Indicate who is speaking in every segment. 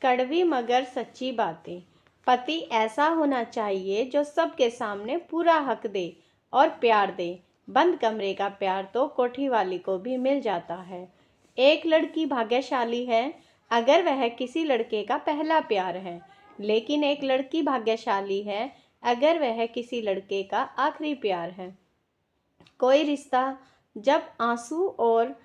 Speaker 1: कड़वी मगर सच्ची बातें। पति ऐसा होना चाहिए जो सबके सामने पूरा हक दे और प्यार दे। बंद कमरे का प्यार तो कोठी वाली को भी मिल जाता है। एक लड़की भाग्यशाली है अगर वह किसी लड़के का पहला प्यार है, लेकिन एक लड़की भाग्यशाली है अगर वह किसी लड़के का आखिरी प्यार है। कोई रिश्ता जब आंसू और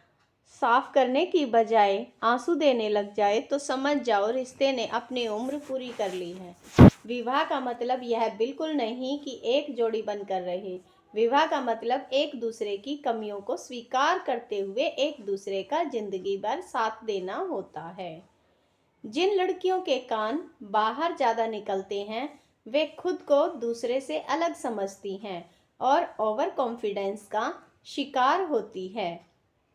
Speaker 1: साफ करने की बजाय आंसू देने लग जाए तो समझ जाओ रिश्ते ने अपनी उम्र पूरी कर ली है। विवाह का मतलब यह बिल्कुल नहीं कि एक जोड़ी बनकर रहे। विवाह का मतलब एक दूसरे की कमियों को स्वीकार करते हुए एक दूसरे का जिंदगी भर साथ देना होता है। जिन लड़कियों के कान बाहर ज़्यादा निकलते हैं वे खुद को दूसरे से अलग समझती हैं और ओवर कॉन्फिडेंस का शिकार होती है।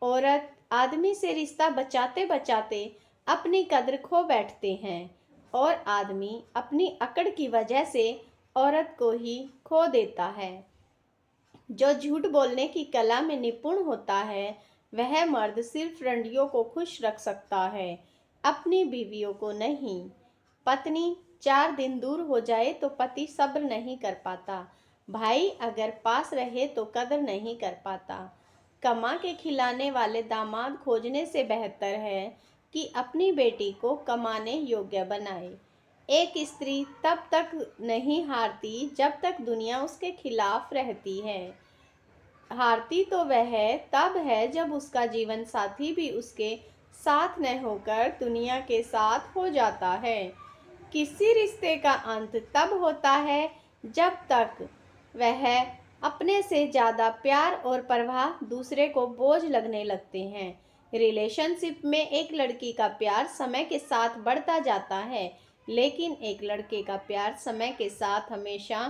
Speaker 1: औरत आदमी से रिश्ता बचाते बचाते अपनी कद्र खो बैठते हैं और आदमी अपनी अकड़ की वजह से औरत को ही खो देता है। जो झूठ बोलने की कला में निपुण होता है वह मर्द सिर्फ रंडियों को खुश रख सकता है, अपनी बीवियों को नहीं। पत्नी 4 दिन दूर हो जाए तो पति सब्र नहीं कर पाता। भाई अगर पास रहे तो कदर नहीं कर पाता। कमा के खिलाने वाले दामाद खोजने से बेहतर है कि अपनी बेटी को कमाने योग्य बनाए। एक स्त्री तब तक नहीं हारती जब तक दुनिया उसके खिलाफ रहती है। हारती तो वह तब है जब उसका जीवन साथी भी उसके साथ न होकर दुनिया के साथ हो जाता है। किसी रिश्ते का अंत तब होता है जब तक वह अपने से ज़्यादा प्यार और परवाह दूसरे को बोझ लगने लगते हैं। रिलेशनशिप में एक लड़की का प्यार समय के साथ बढ़ता जाता है, लेकिन एक लड़के का प्यार समय के साथ हमेशा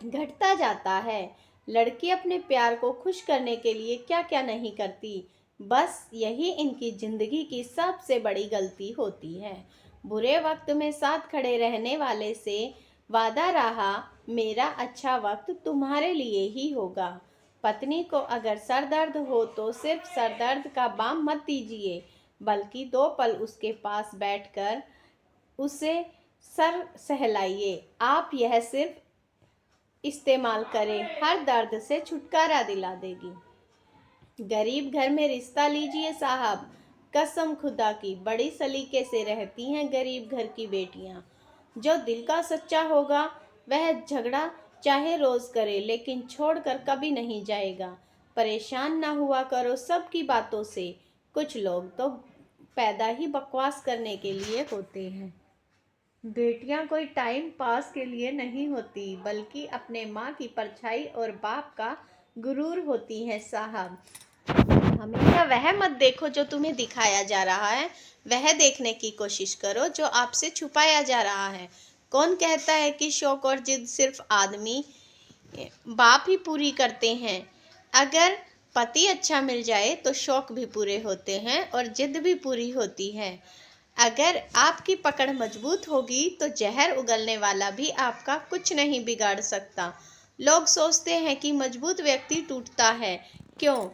Speaker 1: घटता जाता है। लड़की अपने प्यार को खुश करने के लिए क्या क्या नहीं करती, बस यही इनकी जिंदगी की सबसे बड़ी गलती होती है। बुरे वक्त में साथ खड़े रहने वाले से वादा रहा, मेरा अच्छा वक्त तुम्हारे लिए ही होगा। पत्नी को अगर सर दर्द हो तो सिर्फ सर दर्द का बाम मत दीजिए, बल्कि 2 पल उसके पास बैठकर उसे सर सहलाइए। आप यह सिर्फ इस्तेमाल करें, हर दर्द से छुटकारा दिला देगी। गरीब घर में रिश्ता लीजिए साहब, कसम खुदा की बड़ी सलीके से रहती हैं गरीब घर की बेटियां। जो दिल का सच्चा होगा वह झगड़ा चाहे रोज करे लेकिन छोड़कर कभी नहीं जाएगा। परेशान ना हुआ करो सबकी बातों से, कुछ लोग तो पैदा ही बकवास करने के लिए होते हैं। बेटियां कोई टाइम पास के लिए नहीं होती, बल्कि अपने माँ की परछाई और बाप का गुरूर होती हैं साहब। हमेशा वह मत देखो जो तुम्हें दिखाया जा रहा है, वह देखने की कोशिश करो जो आपसे छुपाया जा रहा है। कौन कहता है कि शौक और जिद सिर्फ आदमी बाप ही पूरी करते हैं। अगर पति अच्छा मिल जाए तो शौक भी पूरे होते हैं और जिद भी पूरी होती है। अगर आपकी पकड़ मजबूत होगी तो जहर उगलने वाला भी आपका कुछ नहीं बिगाड़ सकता। लोग सोचते हैं कि मजबूत व्यक्ति टूटता है, क्यों?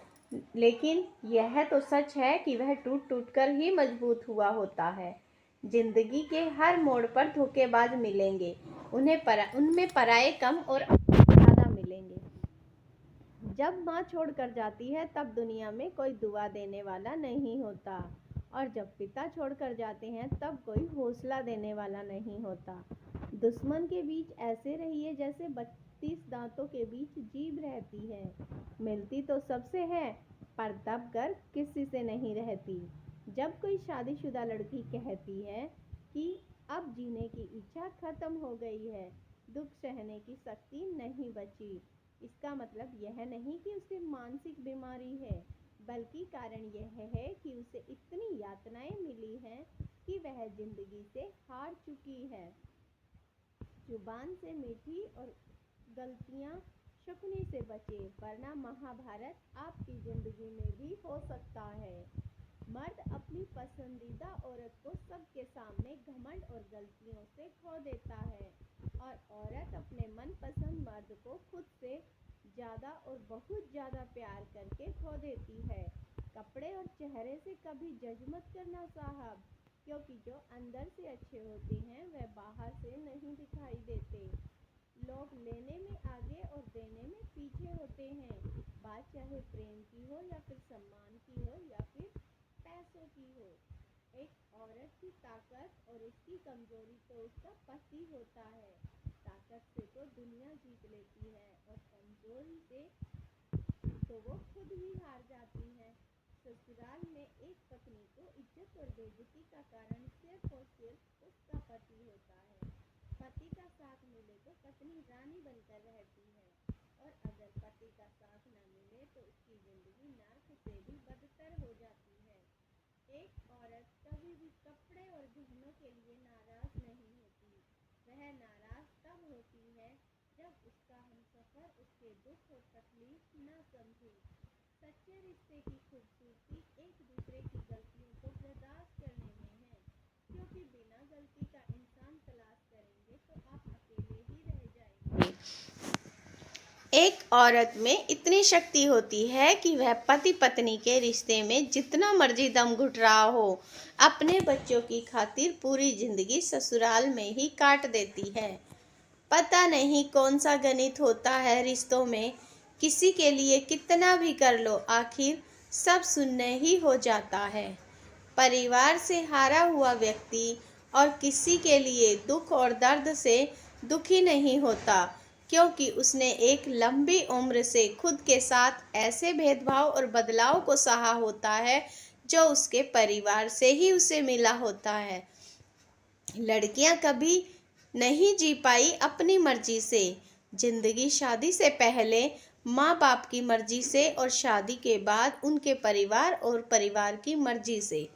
Speaker 1: लेकिन यह तो सच है कि वह टूट टूट कर ही मजबूत हुआ होता है। जिंदगी के हर मोड़ पर धोखेबाज मिलेंगे, उनमें पराये कम और अपने ज़्यादा मिलेंगे। जब माँ छोड़कर जाती है तब दुनिया में कोई दुआ देने वाला नहीं होता, और जब पिता छोड़कर जाते हैं तब कोई हौसला देने वाला नहीं होता। दुश्मन के बीच ऐसे रहिए जैसे 32 दांतों के बीच जीभ रहती है। मिलती तो सबसे है पर दब कर किसी से नहीं रहती। जब कोई शादीशुदा लड़की कहती है कि अब जीने की इच्छा खत्म हो गई है, दुख सहने की शक्ति नहीं बची, इसका मतलब यह नहीं कि उसे मानसिक बीमारी है, बल्कि कारण यह है कि उसे इतनी यातनाएं मिली हैं कि वह जिंदगी से हार चुकी है। जुबान से मीठी और गलतियां शकुनी से बचे, वरना महाभारत आपकी जिंदगी में भी हो सकता है। मर्द अपनी पसंदीदा औरत को सबके सामने घमंड और गलतियों से खो देता है, और औरत अपने मनपसंद मर्द को खुद से ज़्यादा और बहुत ज़्यादा प्यार करके खो देती है। कपड़े और चेहरे से कभी जज मत करना साहब, क्योंकि जो अंदर से अच्छे होते हैं वह बाहर से नहीं दिखाई देते। लोग लेने में आगे और देने में पीछे होते हैं। बात चाहे प्रेम की हो या फिर सम्मान की हो या फिर पैसों की हो। एक औरत की ताकत और उसकी कमजोरी तो उसका पति होता है। ताकत से तो दुनिया जीत लेती है और कमजोरी से तो वो खुद ही हार जाती है। ससुराल में एक पत्नी को इज्जत और बेइज्जती का कारण सिर्फ और सिर्फ उसका पति होता है। पति का साथ मिले तो पत्नी रानी बनकर रहती है और अगर पति का साथ न मिले तो उसकी जिंदगी नर्क से भी बदतर हो जाती है। एक औरत कभी भी कपड़े और गहनों के लिए नाराज नहीं होती। वह नाराज तब होती है जब उसका हमसफर उसके दुख और तकलीफ न समझे। सच्चे रिश्ते की खूबसूरती एक दूसरे की गलतियों को बर्दाश्त करने में है, क्योंकि बिना गलती का इंसान तलाश करेंगे तो आप अकेले ही रह जाएंगे। एक औरत में इतनी शक्ति होती है कि वह पति पत्नी के रिश्ते में जितना मर्जी दम घुट रहा हो, अपने बच्चों की खातिर पूरी जिंदगी ससुराल में ही काट देती है। पता नहीं कौन सा गणित होता है रिश्तों में, किसी के लिए कितना भी कर लो आखिर सब शून्य ही हो जाता है। परिवार से हारा हुआ व्यक्ति और किसी के लिए दुख और दर्द से दुखी नहीं होता, क्योंकि उसने एक लंबी उम्र से खुद के साथ ऐसे भेदभाव और बदलाव को सहा होता है जो उसके परिवार से ही उसे मिला होता है। लड़कियां कभी नहीं जी पाई अपनी मर्जी से। जिंदगी शादी से पहले माँ बाप की मर्जी से और शादी के बाद उनके परिवार और परिवार की मर्जी से।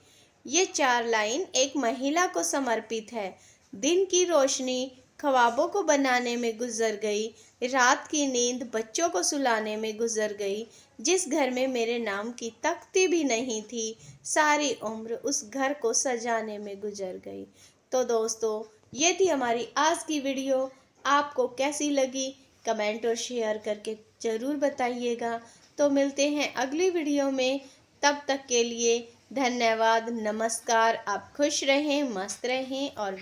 Speaker 1: ये 4 लाइन एक महिला को समर्पित है। दिन की रोशनी ख्वाबों को बनाने में गुजर गई, रात की नींद बच्चों को सुलाने में गुजर गई। जिस घर में मेरे नाम की तख्ती भी नहीं थी, सारी उम्र उस घर को सजाने में गुजर गई। तो दोस्तों, ये थी हमारी आज की वीडियो। आपको कैसी लगी कमेंट और शेयर करके ज़रूर बताइएगा। तो मिलते हैं अगली वीडियो में, तब तक के लिए धन्यवाद, नमस्कार। आप खुश रहें, मस्त रहें और